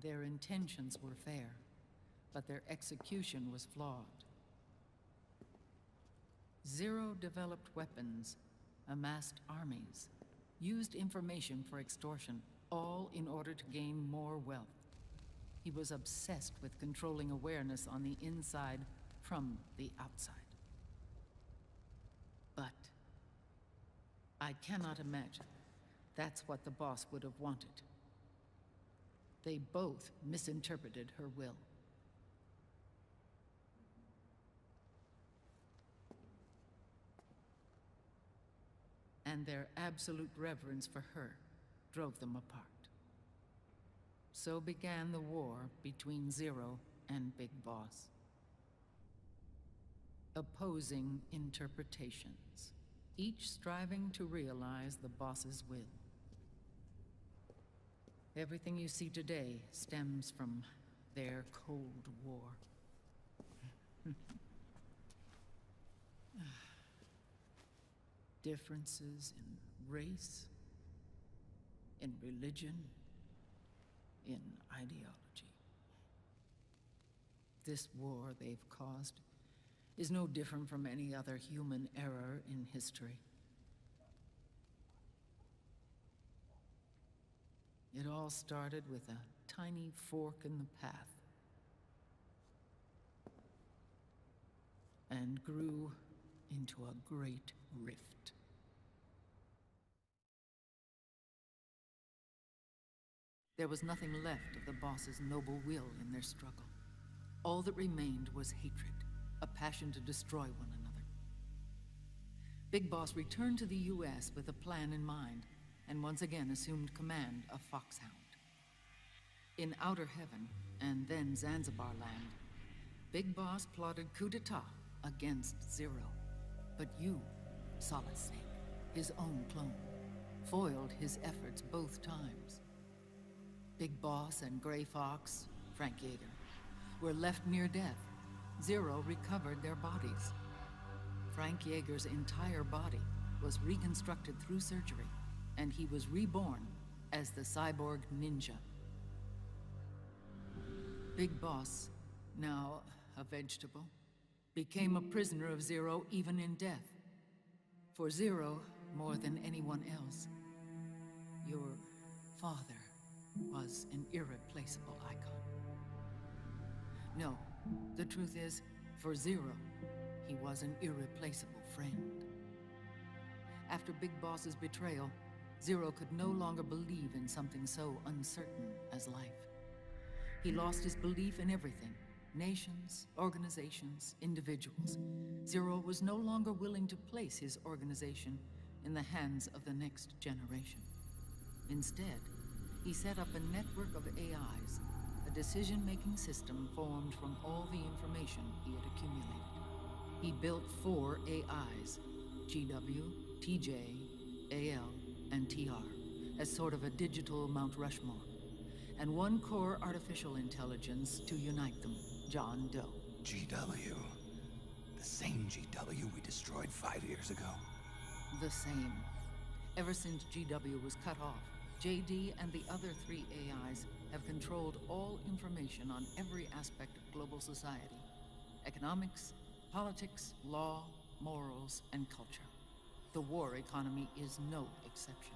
Their intentions were fair, but their execution was flawed. Zero developed weapons, amassed armies, used information for extortion, all in order to gain more wealth. He was obsessed with controlling awareness on the inside from the outside. But I cannot imagine that's what the boss would have wanted. They both misinterpreted her will. And their absolute reverence for her drove them apart. So began the war between Zero and Big Boss. Opposing interpretations, each striving to realize the boss's will. Everything you see today stems from their Cold War. Differences in race, in religion, in ideology. This war they've caused is no different from any other human error in history. It all started with a tiny fork in the path, and grew into a great rift. There was nothing left of the boss's noble will in their struggle. All that remained was hatred, a passion to destroy one another. Big Boss returned to the US with a plan in mind, and once again assumed command of Foxhound. In Outer Heaven, and then Zanzibar Land, Big Boss plotted coup d'etat against Zero. But you, Solid Snake, his own clone, foiled his efforts both times. Big Boss and Gray Fox, Frank Yeager, were left near death. Zero recovered their bodies. Frank Yeager's entire body was reconstructed through surgery, and he was reborn as the cyborg ninja. Big Boss, now a vegetable, became a prisoner of Zero even in death. For Zero, more than anyone else, your father was an irreplaceable icon. No, the truth is, for Zero, he was an irreplaceable friend. After Big Boss's betrayal, Zero could no longer believe in something so uncertain as life. He lost his belief in everything. Nations, organizations, individuals. Zero was no longer willing to place his organization in the hands of the next generation. Instead, he set up a network of AIs, a decision-making system formed from all the information he had accumulated. He built 4 AIs, GW, TJ, AL, and TR, as sort of a digital Mount Rushmore, and 1 core artificial intelligence to unite them, John Doe. GW. The same GW we destroyed 5 years ago. The same. Ever since GW was cut off, JD and the other 3 AIs have controlled all information on every aspect of global society. Economics, politics, law, morals, and culture. The war economy is no exception.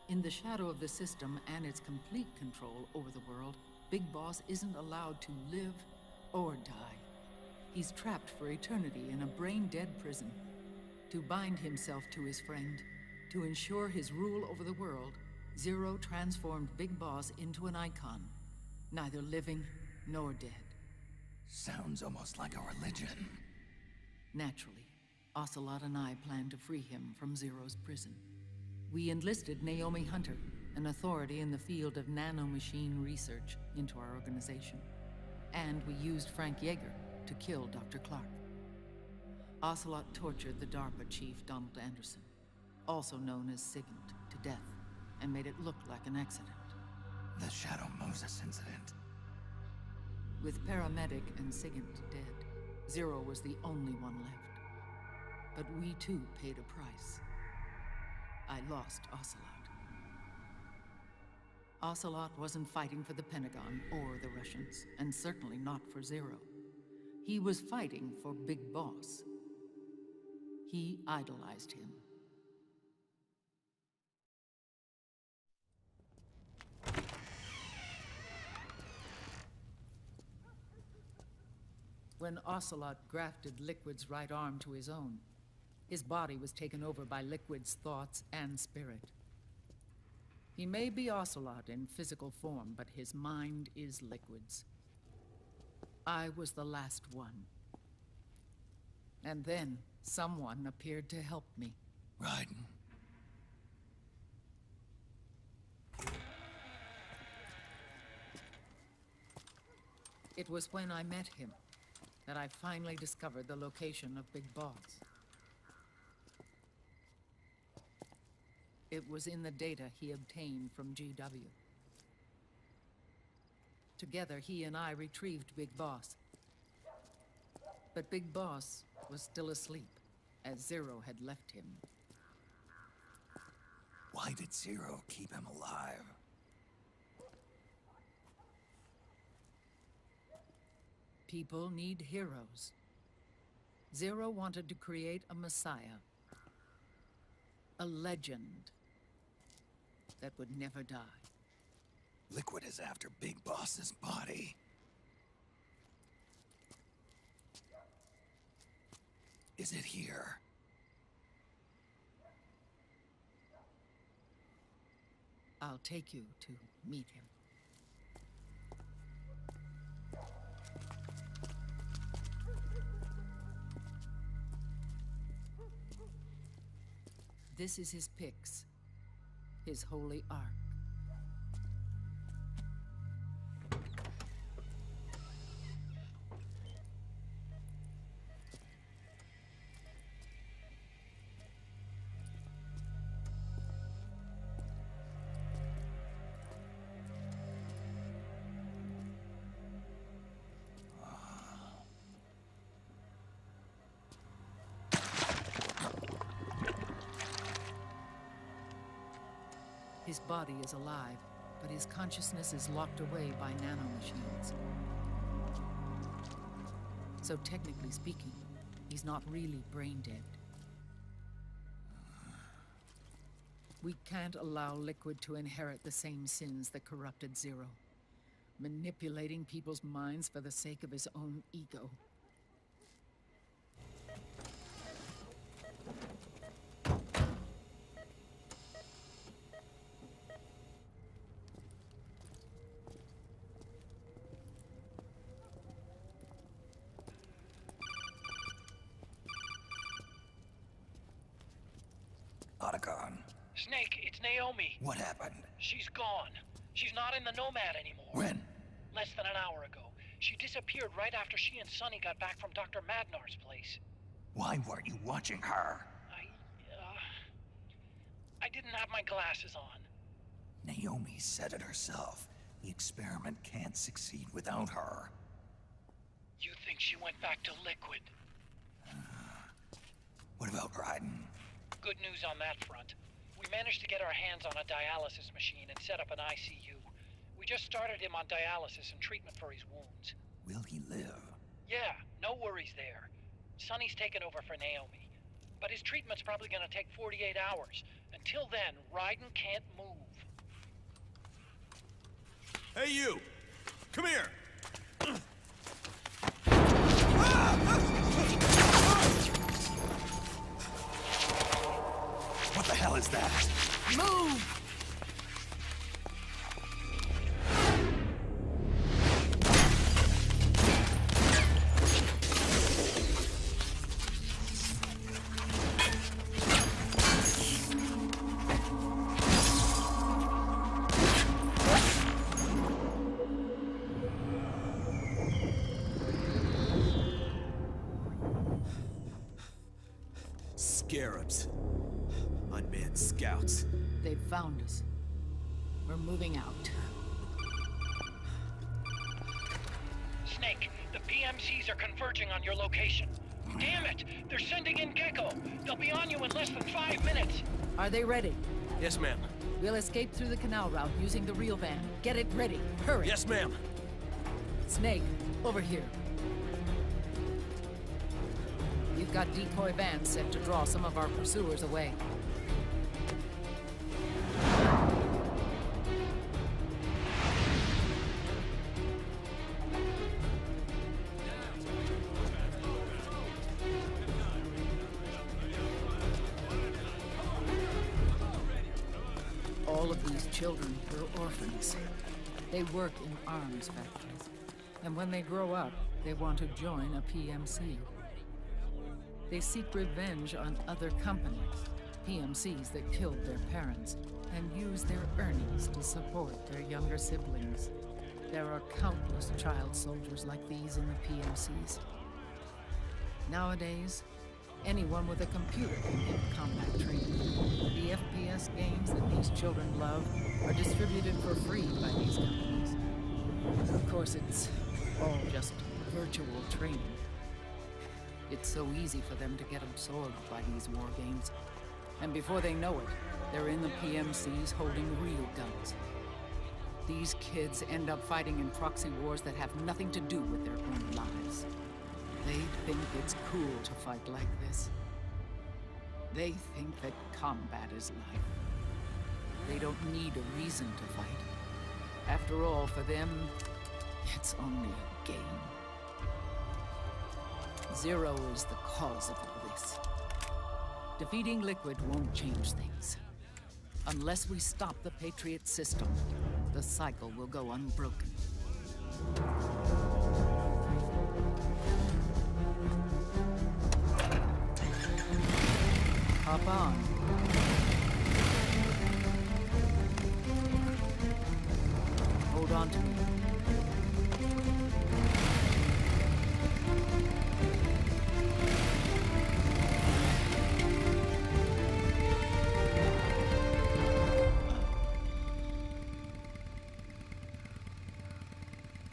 In the shadow of the system and its complete control over the world, Big Boss isn't allowed to live or die. He's trapped for eternity in a brain-dead prison. To bind himself to his friend, to ensure his rule over the world, Zero transformed Big Boss into an icon, neither living nor dead. Sounds almost like a religion. Naturally, Ocelot and I plan to free him from Zero's prison. We enlisted Naomi Hunter, an authority in the field of nanomachine research, into our organization. And we used Frank Yeager to kill Dr. Clark. Ocelot tortured the DARPA chief, Donald Anderson, also known as Sigint, to death, and made it look like an accident. The Shadow Moses incident. With Paramedic and Sigint dead, Zero was the only one left. But we too paid a price. I lost Ocelot. Ocelot wasn't fighting for the Pentagon or the Russians, and certainly not for Zero. He was fighting for Big Boss. He idolized him. When Ocelot grafted Liquid's right arm to his own, his body was taken over by Liquid's thoughts and spirit. He may be Ocelot in physical form, but his mind is Liquid's. I was the last one. And then someone appeared to help me. Raiden. It was when I met him that I finally discovered the location of Big Boss. It was in the data he obtained from GW. Together, he and I retrieved Big Boss. But Big Boss was still asleep, as Zero had left him. Why did Zero keep him alive? People need heroes. Zero wanted to create a messiah. A legend that would never die. Liquid is after Big Boss's body. Is it here? I'll take you to meet him. This is his pyx, his holy ark. His body is alive, but his consciousness is locked away by nanomachines. So technically speaking, he's not really brain dead. We can't allow Liquid to inherit the same sins that corrupted Zero, manipulating people's minds for the sake of his own ego. Otacon. Snake, it's Naomi. What happened? She's gone. She's not in the Nomad anymore. When? Less than an hour ago. She disappeared right after she and Sonny got back from Dr. Madnar's place. Why weren't you watching her? I didn't have my glasses on. Naomi said it herself. The experiment can't succeed without her. You think she went back to Liquid? What about Raiden? Good news on that front. We managed to get our hands on a dialysis machine and set up an ICU. We just started him on dialysis and treatment for his wounds. Will he live? Yeah, no worries there. Sonny's taken over for Naomi. But his treatment's probably gonna take 48 hours. Until then, Raiden can't move. Hey, you! Come here! What the hell is that? Move! Scarabs. Unmanned scouts. They've found us. We're moving out. Snake, the PMCs are converging on your location. Damn it! They're sending in Gecko! They'll be on you in less than 5 minutes! Are they ready? Yes, ma'am. We'll escape through the canal route using the real van. Get it ready. Hurry. Yes, ma'am. Snake, over here. We've got decoy vans set to draw some of our pursuers away. All of these children are orphans. They work in arms factories. And when they grow up, they want to join a PMC. They seek revenge on other companies, PMCs that killed their parents, and use their earnings to support their younger siblings. There are countless child soldiers like these in the PMCs. Nowadays, anyone with a computer can get combat training. The FPS games that these children love are distributed for free by these companies. Of course, it's all just virtual training. It's so easy for them to get absorbed by these war games. And before they know it, they're in the PMCs holding real guns. These kids end up fighting in proxy wars that have nothing to do with their own lives. They think it's cool to fight like this. They think that combat is life. They don't need a reason to fight. After all, for them, it's only a game. Zero is the cause of all this. Defeating Liquid won't change things. Unless we stop the Patriot system, the cycle will go unbroken. Hop on. Hold on to me.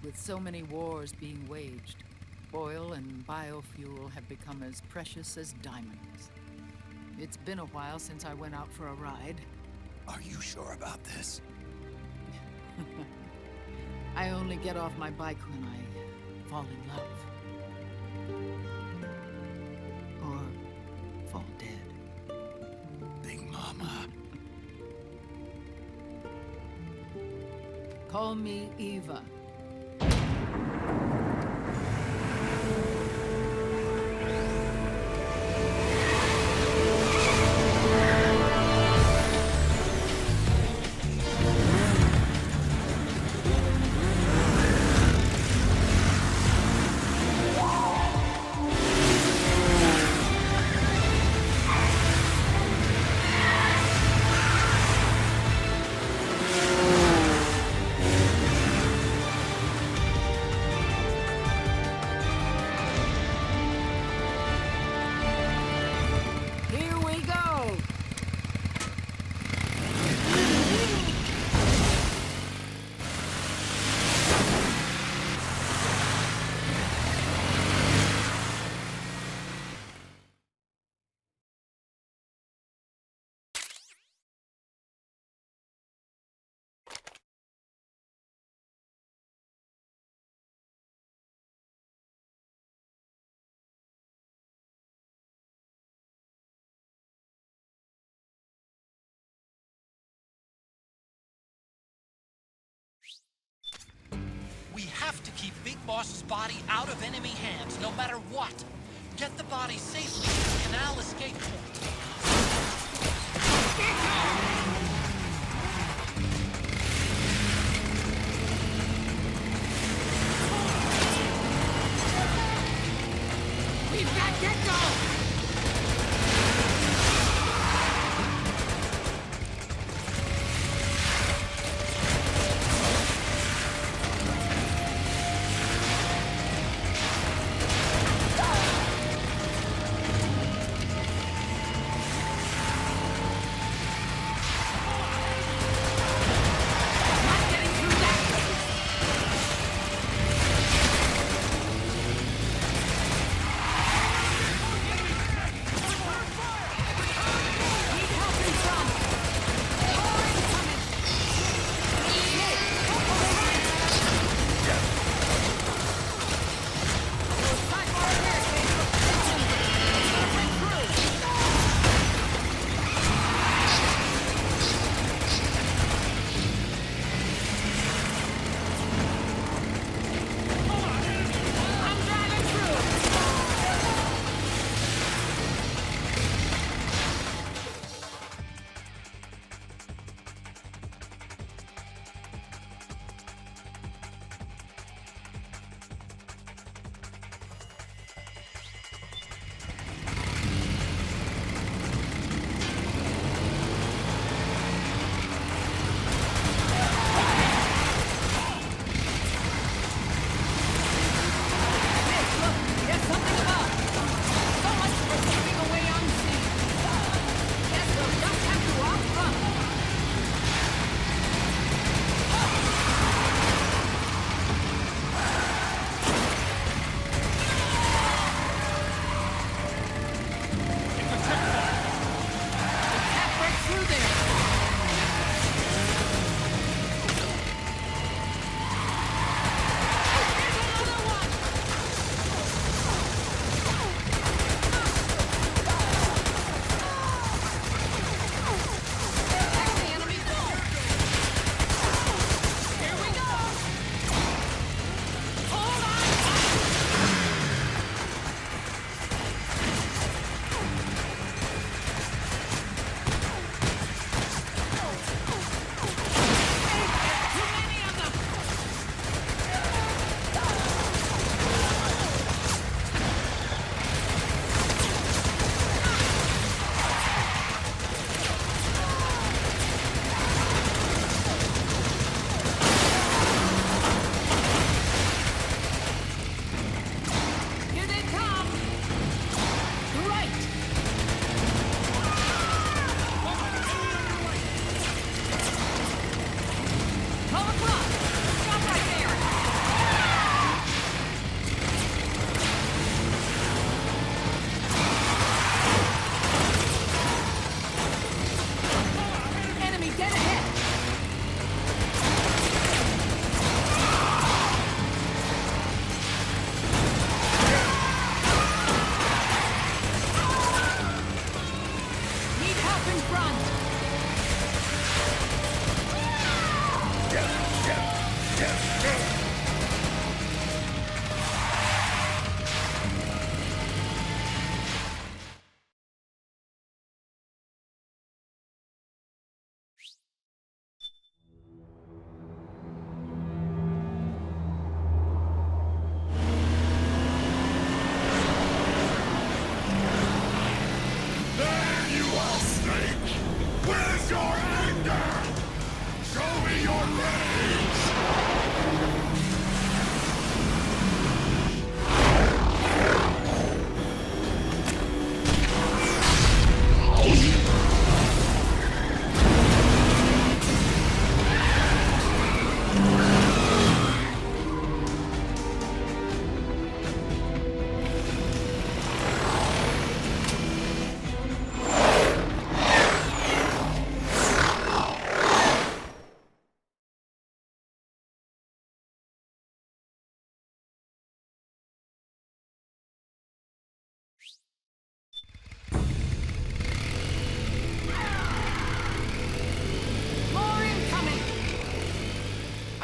With so many wars being waged, oil and biofuel have become as precious as diamonds. It's been a while since I went out for a ride. Are you sure about this? I only get off my bike when I fall in love. Or fall dead. Big Mama. Call me Eva. We have to keep Big Boss's body out of enemy hands, no matter what. Get the body safely to the canal escape point. We've got Gecko!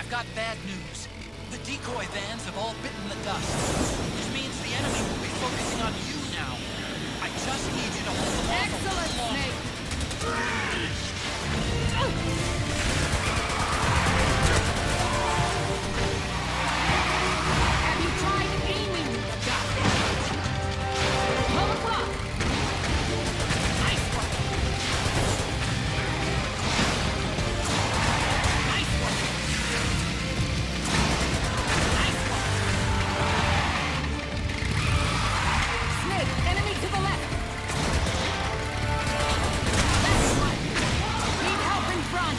I've got bad news. The decoy vans have all bitten the dust, which means the enemy will be focusing on you now. I just need you to hold them off. Excellent, Snake! Have you tried aiming the gun? Pull the clock! Nice one! Nice one! Nice one! Snake, enemy to the left! That's one! Need help in front!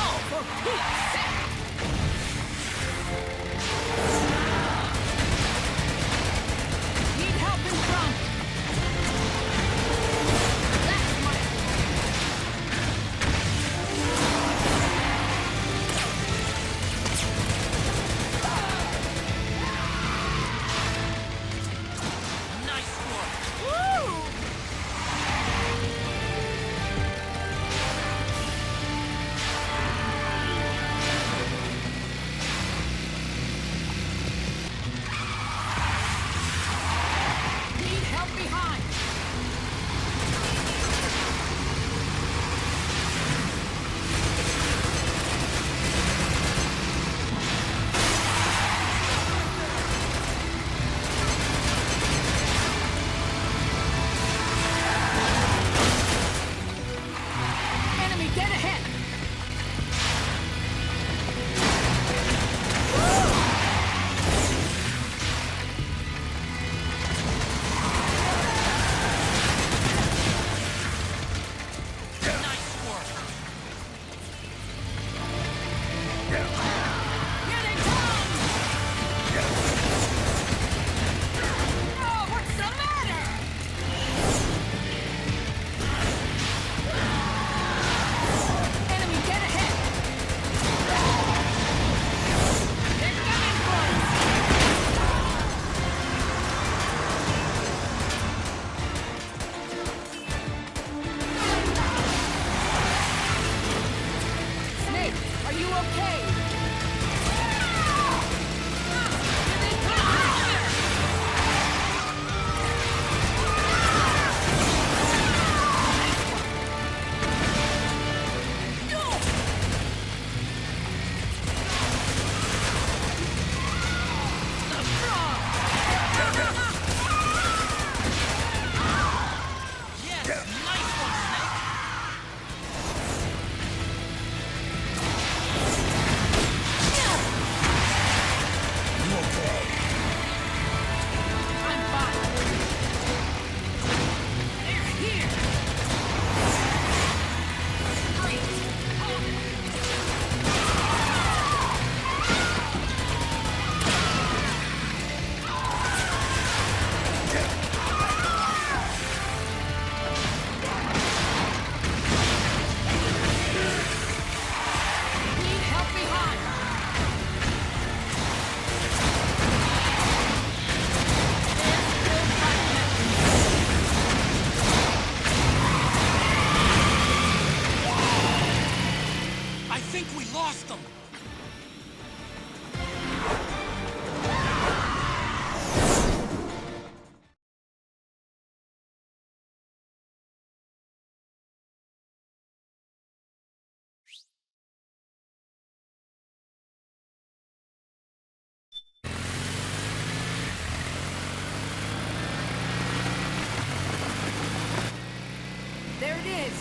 Oh, for Pete's sake! Need help in front! That's one! Nice work. Woo! Need help behind! Enemy dead ahead! Nice work. Here they come! Oh, what's the matter? Enemy dead ahead! They're coming for us! Snake, are you okay? Here they come! Yes, nice one, Snake. You okay? I'm fine. They're here. Great. Need help behind. They're still fighting. I think we lost them. There it is.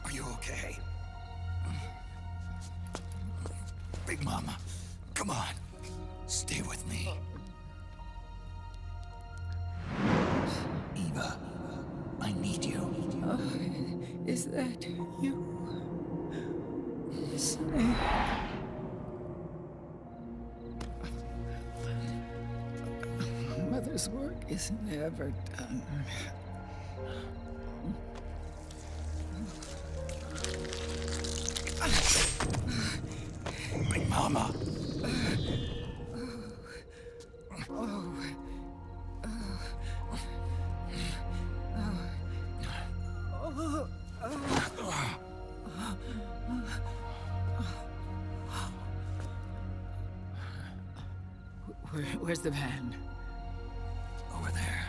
Are you okay? Big Mama, come on. Stay with me. Eva, I need you. Is that you? Snake? Mother's work is never done. Big Mama. Where's the van? Over there.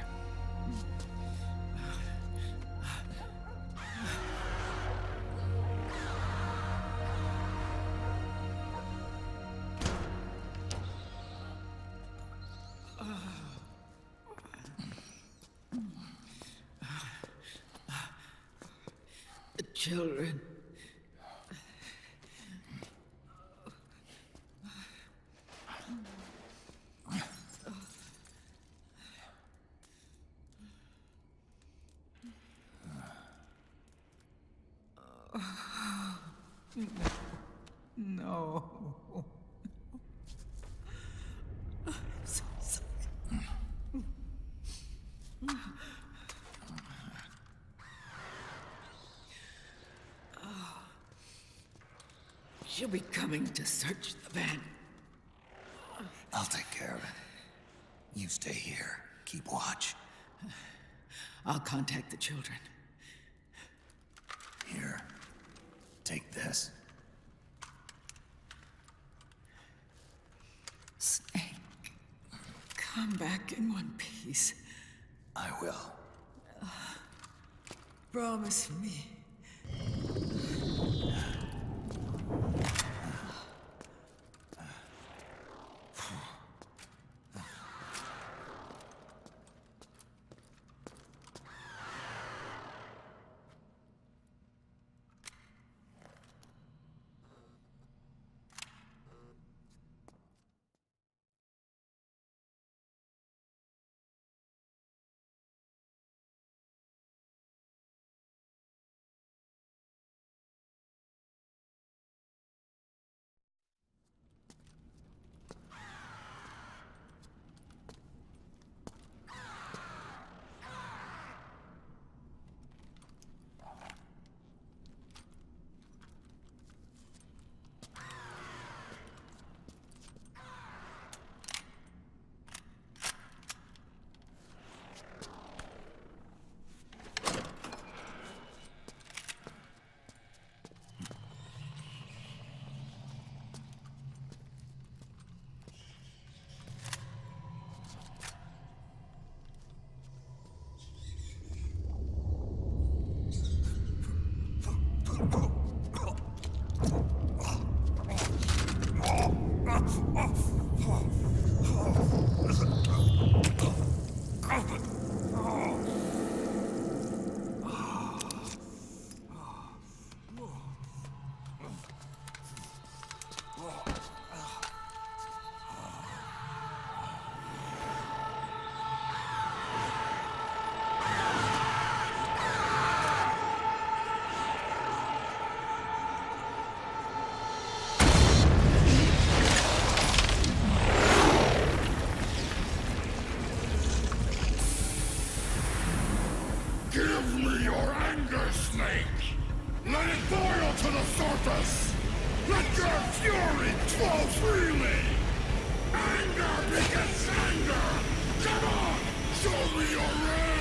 The children. No. I'm so sorry. She'll be coming to search the van. I'll take care of it. You stay here. Keep watch. I'll contact the children. Here. Take this. Snake, come back in one piece. I will. Promise me. Give me your anger, Snake! Let it boil to the surface! Let your fury flow freely! Anger begets anger! Come on! Show me your rage!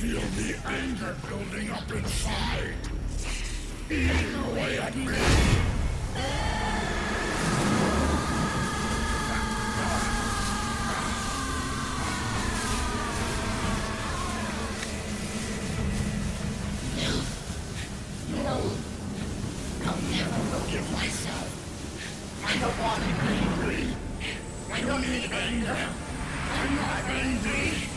feel the anger building up inside. Eating away at me. No. I'll never forgive myself. I don't want to be angry. I don't need anger. I'm not angry.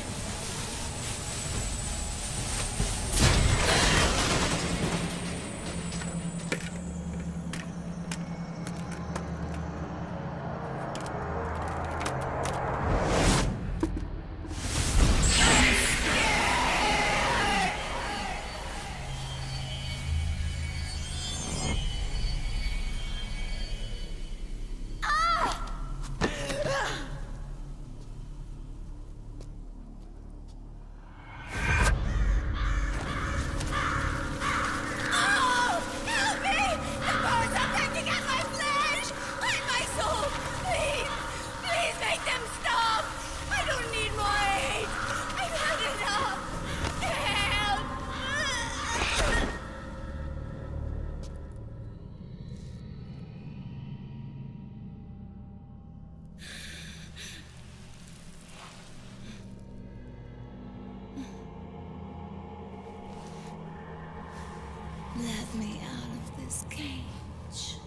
Let me out of this cage.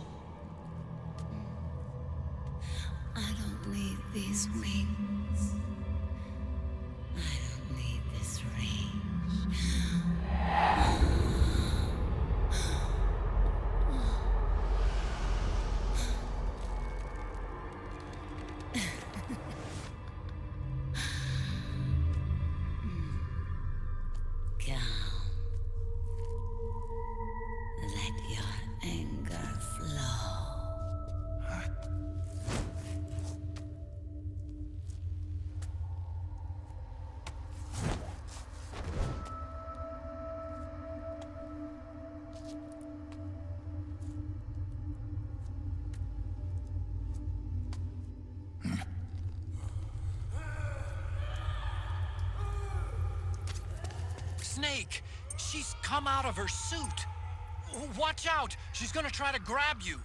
I don't need these wings. I don't need this range. Let your anger flow. Snake! She's come out of her suit! Watch out! She's gonna try to grab you!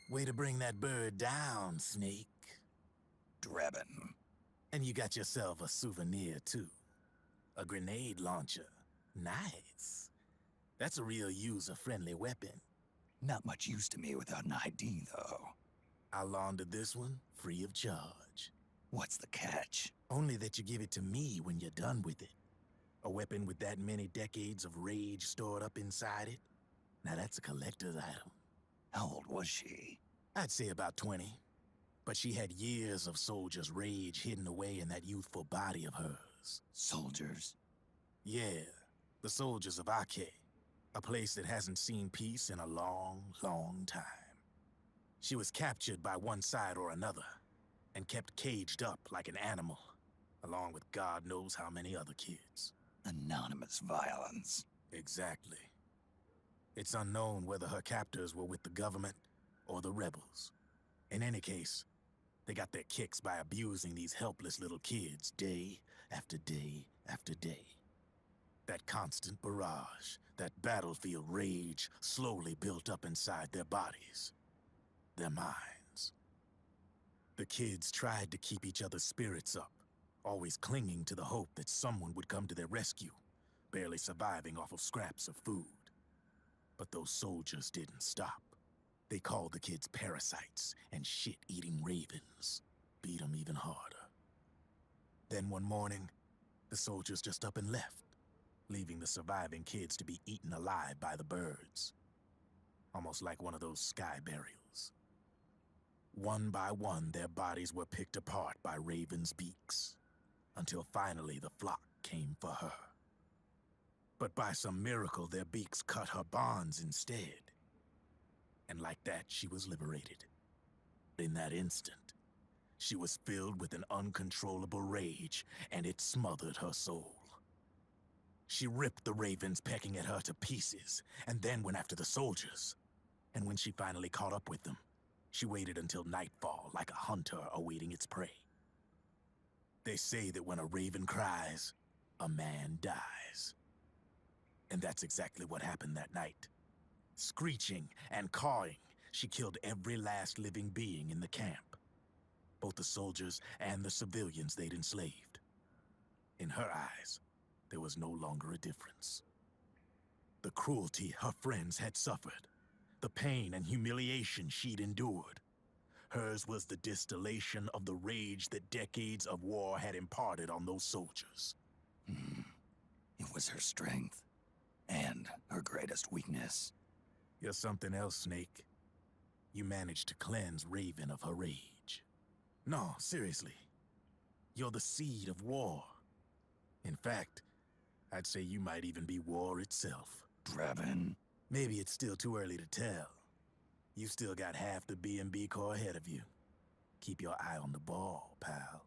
Way to bring that bird down, Snake. Drebin. And you got yourself a souvenir, too. A grenade launcher. Nice. That's a real user-friendly weapon. Not much use to me without an ID, though. I'll launder this one free of charge. What's the catch? Only that you give it to me when you're done with it. A weapon with that many decades of rage stored up inside it? Now that's a collector's item. How old was she? I'd say about 20. But she had years of soldiers' rage hidden away in that youthful body of hers. Soldiers? Yeah, the soldiers of Ake. A place that hasn't seen peace in a long, long time. She was captured by one side or another, and kept caged up like an animal, along with God knows how many other kids. Anonymous violence. Exactly. It's unknown whether her captors were with the government or the rebels. In any case, they got their kicks by abusing these helpless little kids day after day after day. That constant barrage, that battlefield rage slowly built up inside their bodies, their minds. The kids tried to keep each other's spirits up, always clinging to the hope that someone would come to their rescue, barely surviving off of scraps of food. But those soldiers didn't stop. They called the kids parasites and shit-eating ravens, beat them even harder. Then one morning, the soldiers just up and left, leaving the surviving kids to be eaten alive by the birds. Almost like one of those sky burials. One by one, their bodies were picked apart by ravens' beaks, until finally the flock came for her. But by some miracle, their beaks cut her bonds instead. And like that, she was liberated. In that instant, she was filled with an uncontrollable rage, and it smothered her soul. She ripped the ravens pecking at her to pieces, and then went after the soldiers. And when she finally caught up with them, she waited until nightfall like a hunter awaiting its prey. They say that when a raven cries, a man dies. And that's exactly what happened that night. Screeching and cawing, she killed every last living being in the camp. Both the soldiers and the civilians they'd enslaved. In her eyes, there was no longer a difference. The cruelty her friends had suffered, the pain and humiliation she'd endured. Hers was the distillation of the rage that decades of war had imparted on those soldiers. It was her strength, and her greatest weakness. You're something else, Snake. You managed to cleanse Raven of her rage. No, seriously. You're the seed of war. In fact, I'd say you might even be war itself. Drebin. Maybe it's still too early to tell. You still got half the B&B Corps ahead of you. Keep your eye on the ball, pal.